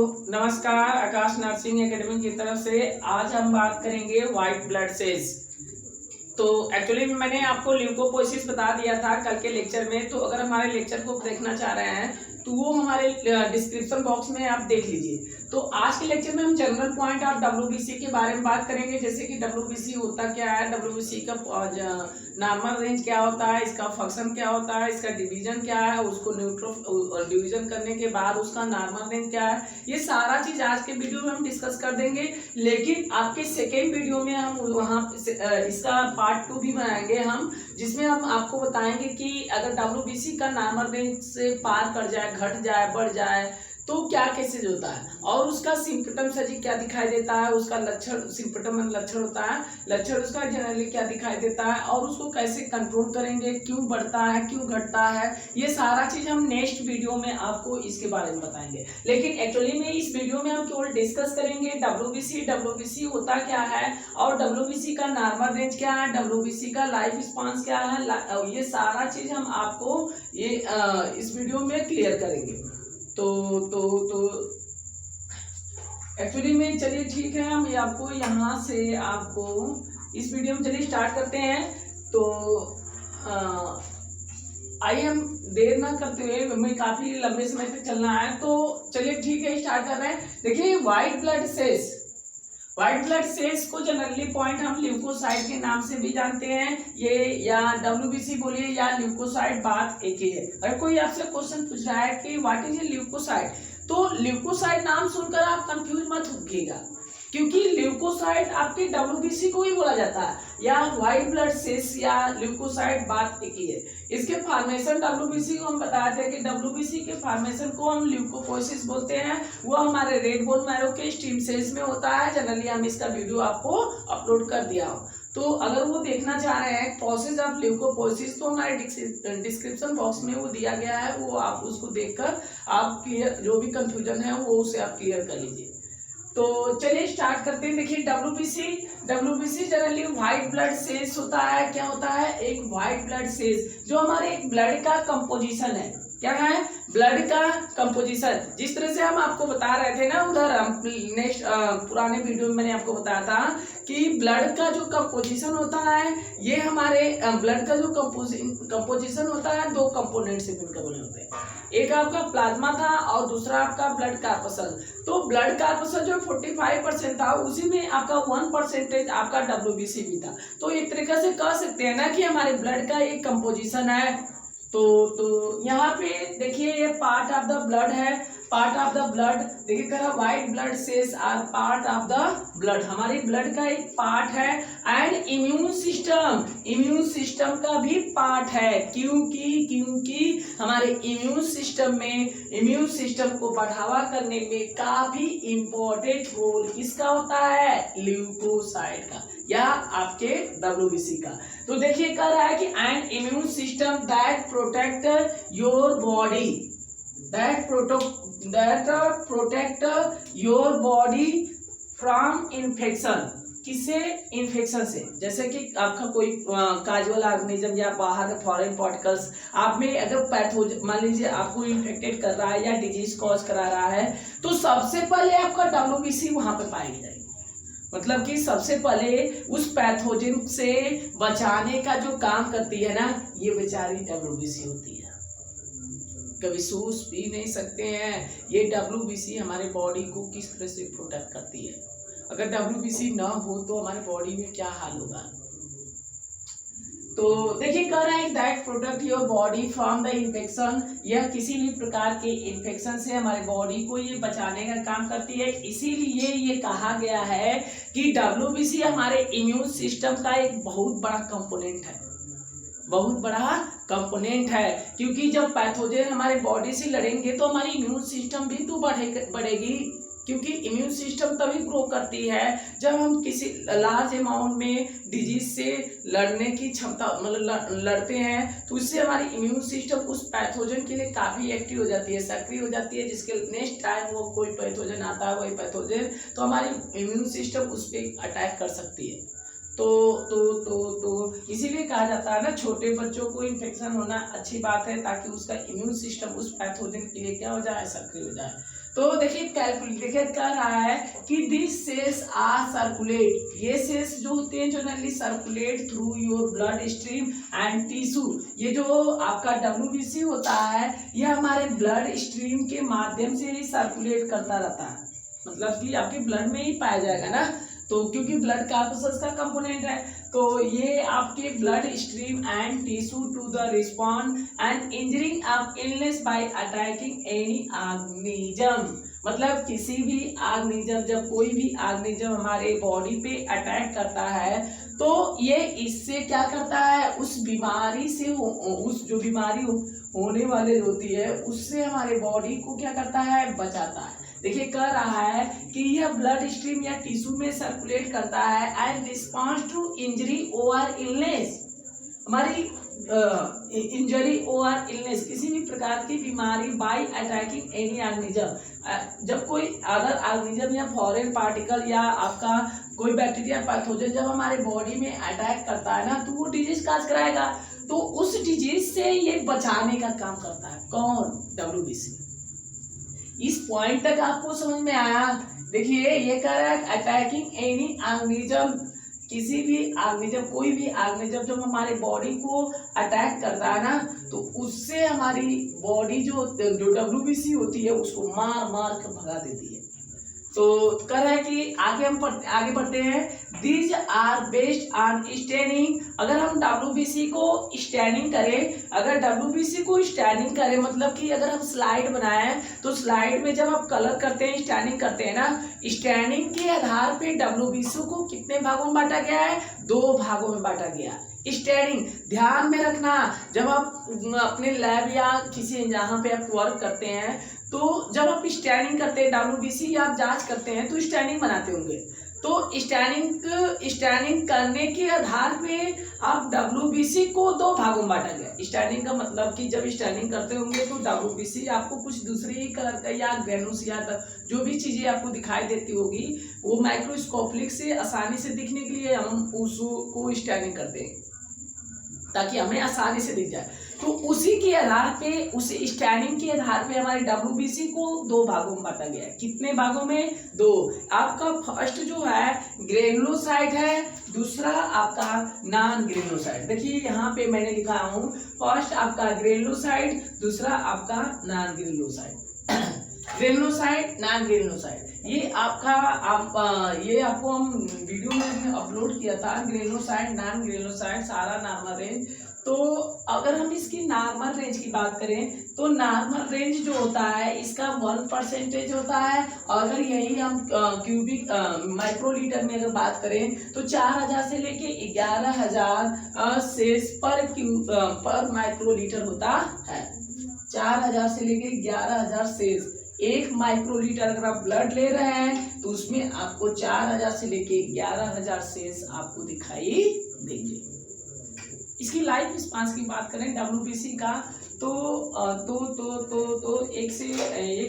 नमस्कार, आकाश nursing academy की तरफ से आज हम बात करेंगे व्हाइट ब्लड सेल्स। तो एक्चुअली मैंने आपको ल्यूकोपोसिस बता दिया था कल के लेक्चर में। तो अगर हमारे लेक्चर को देखना चाह रहे हैं तो वो हमारे डिस्क्रिप्शन बॉक्स में आप देख लीजिए। तो आज के लेक्चर में हम जनरल पॉइंट ऑफ डब्ल्यूबीसी के बारे में बात करेंगे, जैसे कि डब्ल्यूबीसी होता क्या है, डब्ल्यूबीसी का नॉर्मल रेंज क्या होता है, इसका फंक्शन क्या होता है, इसका डिवीजन क्या है, उसको न्यूट्रो डिवीजन करने के बाद उसका नॉर्मल रेंज क्या है, ये सारा चीज आज के वीडियो में हम डिस्कस कर देंगे। लेकिन आपके सेकेंड वीडियो में हम वहाँ इसका पार्ट 2 भी बनाएंगे हम, जिसमें हम आपको बताएंगे कि अगर डब्ल्यूबीसी का नॉर्मल रेंज से पार कर जाए, घट जाए, बढ़ जाए तो क्या केसेज होता है और उसका सिम्पटम सजी क्या दिखाई देता है, उसका लक्षण सिम्पटम लक्षण होता है, लक्षण उसका जनरली क्या दिखाई देता है और उसको कैसे कंट्रोल करेंगे, क्यों बढ़ता है, क्यों घटता है, ये सारा चीज हम नेक्स्ट वीडियो में आपको इसके बारे में बताएंगे। लेकिन एक्चुअली में इस वीडियो में हम केवल डिस्कस करेंगे डब्ल्यूबीसी होता क्या है और डब्ल्यूबीसी का नॉर्मल रेंज क्या है, डब्ल्यूबीसी का लाइफ स्पान क्या है, ये सारा चीज हम आपको ये इस वीडियो में क्लियर करेंगे। तो एक्चुअली में चलिए ठीक है, हम आपको यहाँ से आपको इस वीडियो में चलिए स्टार्ट करते हैं। तो आइए हम देर ना करते हुए, हमें काफी लंबे समय तक चलना है, तो चलिए ठीक है स्टार्ट कर रहे हैं। देखिए व्हाइट ब्लड सेल्स को जनरली पॉइंट हम ल्यूकोसाइट के नाम से भी जानते हैं, ये या डब्ल्यूबीसी बोलिए या ल्यूकोसाइट, बात एक ही है। अगर कोई आपसे क्वेश्चन पूछ रहा है कि व्हाट इज ए ल्यूकोसाइट, तो ल्यूकोसाइट नाम सुनकर आप कंफ्यूज मत होइएगा, क्योंकि ल्यूकोसाइट आपके डब्ल्यूबीसी को ही बोला जाता है, या व्हाइट ब्लड सेल्स या ल्यूकोसाइट, बात एक ही है। इसके फॉर्मेशन डब्ल्यूबीसी को हम बताए थे कि डब्ल्यूबीसी के फॉर्मेशन को हम ल्यूकोपोसिस बोलते हैं, वो हमारे रेड बोन मैरो के स्टीम सेल्स में होता है। जनरली हम इसका वीडियो आपको अपलोड कर दिया हो, तो अगर वो देखना चाह रहे हैं प्रोसेस ऑफ ल्यूकोपोसिस, तो हमारे डिस्क्रिप्शन बॉक्स में वो दिया गया है, वो आप उसको देखकर आप क्लियर, जो भी कंफ्यूजन है वो उसे आप क्लियर कर लीजिए। तो चलिए स्टार्ट करते हैं। देखिए WBC generally white blood sales होता है। क्या होता है? एक व्हाइट ब्लड सेल्स जो हमारे एक ब्लड का कंपोजिशन है। क्या है? ब्लड का कंपोजिशन। जिस तरह से हम आपको बता रहे थे ना उधर नेक्स्ट पुराने वीडियो में मैंने आपको बताया था कि ब्लड का जो कंपोजिशन होता है, ये हमारे ब्लड का जो कंपोजिशन होता है, दो कंपोनेंट से मिलकर बने होते हैं। एक आपका प्लाज्मा था और दूसरा आपका ब्लड कार्पसल। तो ब्लड कार्पसल जो 45% था, उसी में आपका 1% आपका डब्ल्यूबीसी भी था। तो एक तरीके से कह सकते हैं ना कि हमारे ब्लड का एक कंपोजिशन है। तो यहाँ पे देखिए ये पार्ट ऑफ द ब्लड है, पार्ट ऑफ द ब्लड। देखिए कह रहा white blood cells are part of the blood, हमारी ब्लड का एक पार्ट है। एंड इम्यून सिस्टम का भी पार्ट है, क्योंकि हमारे इम्यून सिस्टम को बढ़ावा करने में काफी इंपॉर्टेंट रोल किसका होता है? ल्यूकोसाइट का या आपके डब्ल्यूबीसी का। तो देखिए कह रहा है कि and immune system that protect your body, that protect your body from infection। किसे? इन्फेक्शन से। जैसे कि आपका कोई काजुअल ऑर्गेनिज्म या बाहर के फॉरेन पार्टिकल्स आप में अगर पैथोजन, मान लीजिए आपको इन्फेक्टेड कर रहा है या डिजीज कॉज करा रहा है, तो सबसे पहले आपका डब्ल्यूबीसी वहां पे पाई जाएगी। मतलब कि सबसे पहले उस पैथोजन से बचाने का जो काम करती है ना, ये बेचारी डब्ल्यूबीसी होती है। कभी सूस पी नहीं सकते हैं, ये डब्ल्यूबीसी हमारे बॉडी को किस तरह से प्रोटेक्ट करती है। अगर डब्ल्यूबीसी ना हो तो हमारे बॉडी में क्या हाल होगा। तो देखिए कह रहा है that protect your body from the infection, यह किसी भी प्रकार के इन्फेक्शन से हमारे बॉडी को ये बचाने का काम करती है। इसीलिए ये कहा गया है कि डब्ल्यूबीसी हमारे इम्यून सिस्टम का एक बहुत बड़ा कंपोनेंट है, क्योंकि जब पैथोजन हमारे बॉडी से लड़ेंगे तो हमारी इम्यून सिस्टम भी तो बढ़ेगी, क्योंकि इम्यून सिस्टम तभी ग्रो करती है जब हम किसी लार्ज अमाउंट में डिजीज से लड़ने की क्षमता, मतलब लड़ते हैं, तो इससे हमारी इम्यून सिस्टम उस पैथोजन के लिए काफ़ी एक्टिव हो जाती है, सक्रिय हो जाती है, जिसके नेक्स्ट टाइम वो कोई पैथोजन आता है, वही पैथोजन, तो हमारी इम्यून सिस्टम उस पर अटैक कर सकती है। तो इसीलिए कहा जाता है ना, छोटे बच्चों को इन्फेक्शन होना अच्छी बात है, ताकि उसका इम्यून सिस्टम उस पैथोजन के लिए क्या हो जाए? सक्रिय हो जाए। तो देखिए कैलकुलेट देखिए कह रहा है कि दिस सेल्स आर सर्कुलेट, ये सेल्स जो होते हैं generally circulate through your blood stream and tissue. ये जो आपका WBC होता है ये हमारे ब्लड स्ट्रीम के माध्यम से ही सर्कुलेट करता रहता है, मतलब कि आपके ब्लड में ही पाया जाएगा ना, तो क्योंकि ब्लड कार्पसस का कंपोनेंट है, तो ये आपके blood stream and tissue to the respond and injuring of illness by attacking any organism, मतलब किसी भी ऑर्गेनिज्म, जब कोई भी ऑर्गेनिज्म हमारे बॉडी पे अटैक करता है तो ये इससे क्या करता है, उस बीमारी से उस जो बीमारी होने वाले होती है उससे हमारे बॉडी को क्या करता है, बचाता है। देखिए कह रहा है कि यह ब्लड स्ट्रीम या टिश्यू में सर्कुलेट करता है एंड रिस्पॉन्स टू इंजरी और इलनेस, हमारी इंजरी और इलनेस किसी भी प्रकार की बीमारी बाय अटैकिंग एनी ऑर्गेनिज्म, जब कोई अदर ऑर्गेनिज्म या फॉरेन पार्टिकल या आपका कोई बैक्टीरिया पैथोजन जब हमारे बॉडी में अटैक करता है ना तो वो डिजीज काज कराएगा, तो उस डिजीज से ये बचाने का काम करता है कौन, WBC। इस पॉइंट तक आपको समझ में आया। देखिए ये कह रहा है अटैकिंग एनी ऑर्गेनिज्म, किसी भी ऑर्गेनिज्म, कोई भी ऑर्गेनिज्म जब हमारे बॉडी को अटैक करता है ना तो उससे हमारी बॉडी जो WBC होती है उसको मार मार कर भगा देती है। तो कह रहा है कि आगे बढ़ते हैं। These are based on staining, अगर हम WBC को स्टैनिंग करें, अगर WBC को स्टैनिंग करें मतलब कि अगर हम स्लाइड बनाएं तो स्लाइड में जब आप कलर करते हैं, स्टैनिंग करते हैं ना, स्टैनिंग के आधार पे WBC को कितने भागों में बांटा गया है, 2 भागों में बांटा गया। स्टैनिंग ध्यान में रखना, जब आप अपने लैब या किसी जहाँ पे आप वर्क करते हैं तो जब आप स्टैनिंग करते हैं WBC या आप जांच करते हैं तो स्टैनिंग बनाते होंगे, तो स्टैनिंग करने के आधार पे आप WBC को 2 भागों में बांटा गया। स्टैनिंग का मतलब कि जब स्टैनिंग करते होंगे तो WBC आपको कुछ दूसरे ही कलर का या ग्रेनुस या जो भी चीजें आपको दिखाई देती होगी वो माइक्रोस्कोपिक से आसानी से दिखने के लिए हम उसको स्टैनिंग करते हैं ताकि हमें आसानी से दिख जाए। तो उसी के आधार पे, उस स्टैनिंग के आधार पे हमारे WBC को 2 भागों में बांटा गया है। कितने भागों में, 2। आपका फर्स्ट जो है ग्रेनुलोसाइट है, दूसरा आपका नॉन ग्रेनुलोसाइट। देखिए यहाँ पे मैंने लिखा हूँ फर्स्ट आपका ग्रेनुलोसाइट, दूसरा आपका non granulocyte. Granulocyte non granulocyte ये आपको हम वीडियो में अपलोड किया था, ग्रेनुलोसाइट नॉन ग्रेनुलोसाइट सारा नॉर्मल रेंज। तो अगर हम इसकी नॉर्मल रेंज की बात करें तो नॉर्मल रेंज जो होता है इसका 1% होता है, और अगर यही हम क्यूबिक माइक्रोलीटर में अगर बात करें तो 4000 से लेके 11000 सेल्स पर माइक्रोलीटर होता है। 4000 से लेके 11000 सेल्स, 1 माइक्रोलीटर अगर आप ब्लड ले रहे हैं तो उसमें आपको 4000 से लेके 11000 सेल्स आपको दिखाई देंगे। इसकी लाइफ स्पान की बात करें WBC का तो 1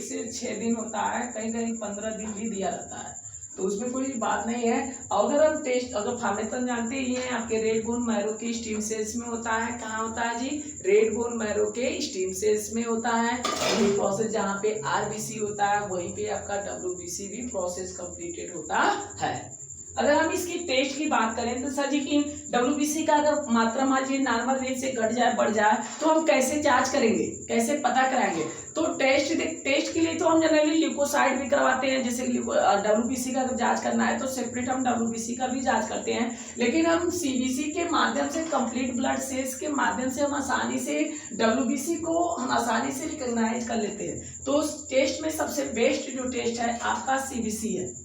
से 6 दिन होता है, कहीं कहीं 15 दिन भी दिया रहता है, तो उसमें कोई बात नहीं है। अगर हम अगर फार्मेसन जानते ही हैं आपके रेड बोन मैरो के स्टीम सेल्स में होता है, कहाँ होता है जी, रेड बोन मैरो के स्टीम सेल्स में होता है। वही प्रोसेस जहाँ पे RBC होता है वहीं पे आपका WBC भी प्रोसेस कंप्लीटेड होता है। अगर हम इसकी टेस्ट की बात करें तो सर जी की WBC का अगर मात्रा मान लीजिए नॉर्मल रेंज से घट जाए बढ़ जाए तो हम कैसे जांच करेंगे, कैसे पता कराएंगे, तो टेस्ट के लिए तो हम जनरली ल्यूकोसाइड भी करवाते हैं। जैसे WBC का अगर जांच करना है तो सेपरेट हम WBC का भी जांच करते हैं, लेकिन हम CBC के माध्यम से कंप्लीट ब्लड सेल्स के माध्यम से हम आसानी से WBC को हम आसानी से रिकॉग्नाइज कर लेते हैं। तो टेस्ट में सबसे बेस्ट जो टेस्ट है आपका CBC है।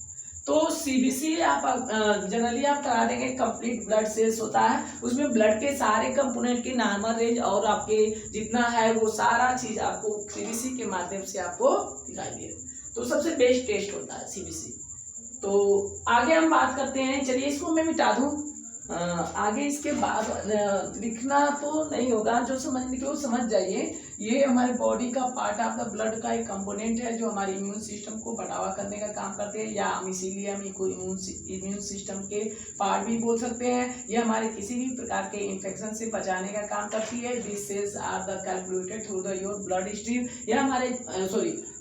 तो CBC आप जनरली आप करा देंगे, कंप्लीट ब्लड सेल्स होता है, उसमें ब्लड के सारे कंपोनेंट की नॉर्मल रेंज और आपके जितना है वो सारा चीज आपको CBC के माध्यम से आपको दिखाई दे। तो सबसे बेस्ट टेस्ट होता है CBC। तो आगे हम बात करते हैं, चलिए इसको मैं मिटा दूं, आगे इसके बाद लिखना तो नहीं होगा, जो समझने के वो समझ जाइए। ये हमारे बॉडी का पार्ट ऑफ द ब्लड का एक कंपोनेंट है जो हमारे इम्यून सिस्टम को बढ़ावा करने का काम करते हैं, या हम इसीलिए हम इसको इम्यून सिस्टम के पार्ट भी बोल सकते हैं। ये हमारे किसी भी प्रकार के इन्फेक्शन से बचाने का काम करती है। This cells are the calculated through the your blood stream, या हमारे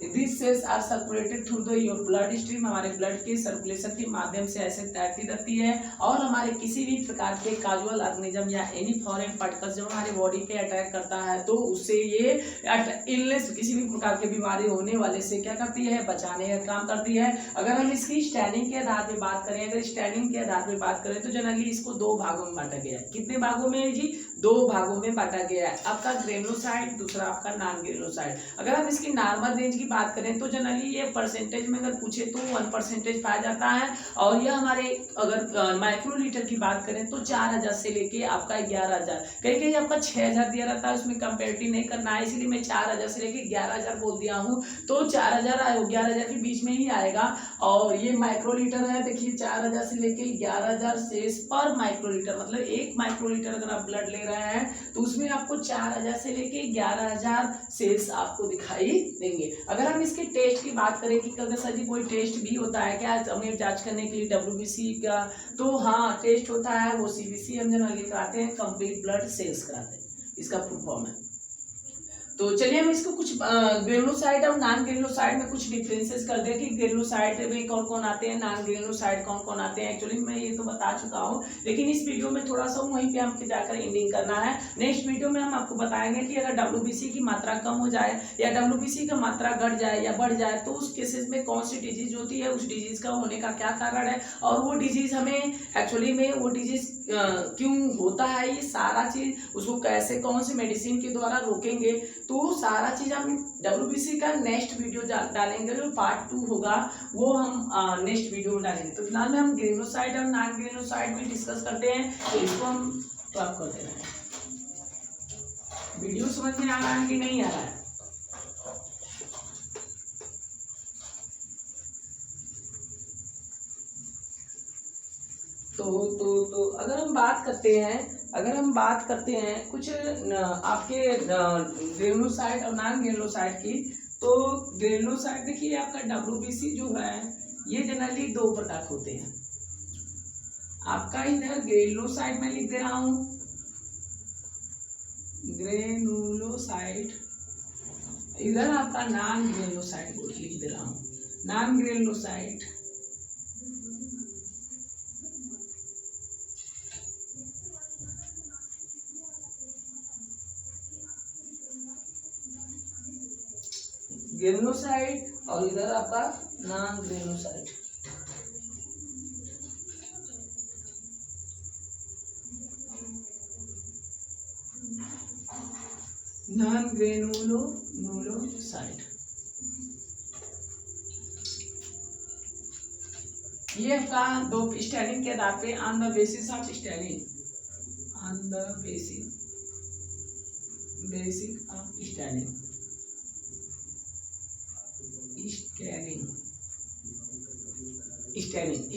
this cells are circulated through the your blood stream, हमारे ब्लड के सर्कुलेशन के माध्यम से ऐसे तैरती रहती है। और हमारे किसी भी प्रकार के काजुअल ऑर्गेनिज्म या एनी फॉरेन पार्टिकल्स जब हमारे बॉडी पे अटैक करता है तो उससे ये इलनेस, किसी भी प्रकार की बीमारी होने वाले से क्या करती है, बचाने का काम करती है। अगर हम इसकी स्टैंडिंग के आधार पे बात करें, अगर स्टैंडिंग के आधार पे बात करें तो जनरली इसको दो भागों में बांटा गया है। कितने भागों में जी? दो भागों में बांटा गया है। आपका ग्रेनुलोसाइट, दूसरा आपका नॉन ग्रेनुलोसाइट। अगर हम इसकी नॉर्मल रेंज की बात करें तो जनरली ये परसेंटेज में अगर पूछे तो 1% पाया जाता है। और यह हमारे अगर माइक्रोलीटर की बात करें तो 4000 से लेके आपका 11000, कहीं कहीं आपका 6000 दिया रहता है, उसमें कंपेरेटिव नहीं करना है, इसलिए मैं 4000 से लेके 11000 बोल दिया हूँ। तो 4000 और 11000 के बीच में ही आएगा। और ये माइक्रोलीटर है, देखिए 4000 से लेके 11000 सेल्स पर माइक्रोलीटर, मतलब 1 माइक्रोलीटर अगर आप ब्लड ले रहे हैं तो उसमें आपको 4000 से लेके 11000 सेल्स आपको दिखाई देंगे। अगर हम इसके टेस्ट की बात करें कि अगर सर जी कोई टेस्ट भी होता है क्या हमें जांच करने के लिए WBC का, तो हाँ टेस्ट होता है, वो CBC हम जनरली कराते हैं, कंप्लीट ब्लड सेल्स कराते हैं, इसका फुल फॉर्म है। तो चलिए हम इसको कुछ ग्रेनुलोसाइट और नॉन ग्रेनुलोसाइट में कुछ डिफरेंसेस कर दें कि ग्रेनुलोसाइट में कौन कौन आते हैं, नॉन ग्रेनुलोसाइट कौन कौन आते हैं। एक्चुअली मैं ये तो बता चुका हूँ, लेकिन इस वीडियो में थोड़ा सा वहीं पे हमको जाकर एंडिंग करना है। नेक्स्ट वीडियो में हम आपको बताएंगे कि अगर WBC की मात्रा कम हो जाए या WBC का मात्रा घट जाए या बढ़ जाए तो उस केसेस में कौन सी डिजीज होती है, उस डिजीज का होने का क्या कारण है, और वो डिजीज हमें एक्चुअली में वो डिजीज क्यों होता है, ये सारा चीज उसको कैसे कौन सी मेडिसिन के द्वारा रोकेंगे, तो सारा चीज हम WBC का नेक्स्ट वीडियो डालेंगे, जो पार्ट 2 होगा वो हम नेक्स्ट वीडियो में डालेंगे। तो फिलहाल में हम ग्रेनुलोसाइट और नॉन ग्रेनुलोसाइट में डिस्कस करते हैं, तो इसको हम स्टॉप कर दे रहे हैं। वीडियो समझ में आ रहा है कि नहीं आ रहा है? तो अगर हम बात करते हैं कुछ आपके ग्रेनुलोसाइट और नॉन ग्रेनुलोसाइट की, तो ग्रेनुलोसाइट देखिए आपका WBC जो है ये जनरली 2 प्रकार के होते हैं। आपका इधर ग्रेनुलोसाइट में लिख दे रहा हूं, ग्रेनुलोसाइट, इधर आपका नॉन ग्रेनुलोसाइट लिख दे रहा हूं, नॉन ग्रेनुलोसाइट। ग्रेनुलोसाइट और इधर आपका नॉन ग्रेनुलोसाइट। नॉन ग्रेनुलोसाइट ये आपका 2 स्टैंडिंग के आधार पे on the basis of standing, on the basic of standing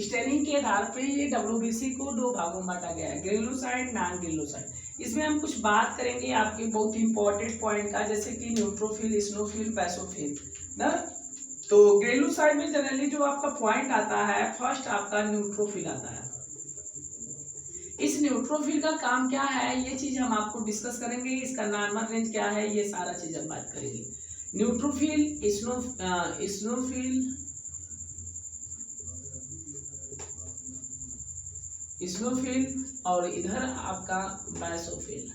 standing के आधार पे ये WBC को 2 भागों में बांटा गया है, ग्रेनुलोसाइट, नॉन ग्रेनुलोसाइट। इसमें हम कुछ बात करेंगे आपके बहुत इंपॉर्टेंट पॉइंट का, जैसे कि न्यूट्रोफिल, स्नोफिल, बेसोफिल ना। तो ग्रेनुलोसाइट में जनरली जो आपका पॉइंट आता है, फर्स्ट आपका न्यूट्रोफिल आता है। इस न्यूट्रोफिल का काम क्या है ये चीज हम आपको डिस्कस करेंगे, इसका नॉर्मल रेंज क्या है ये सारा चीज हम बात करेंगे। न्यूट्रोफिल, स्नोफिल और इधर आपका बेसोफिल।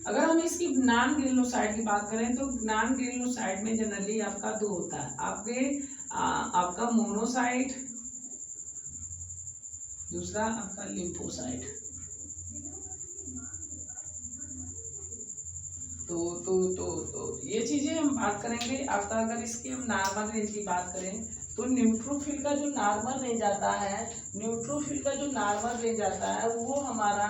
अगर हम इसकी नॉन ग्रेनुलोसाइट की बात करें तो नॉन ग्रेनुलोसाइट में जनरली आपका 2 होता है, आपका मोनोसाइट, दूसरा आपका लिम्फोसाइट। तो ये चीजें हम बात करेंगे आपका। अगर इसकी हम नॉर्मल रेंज की बात करें तो न्यूट्रोफिल का जो नॉर्मल रेंज आता है, वो हमारा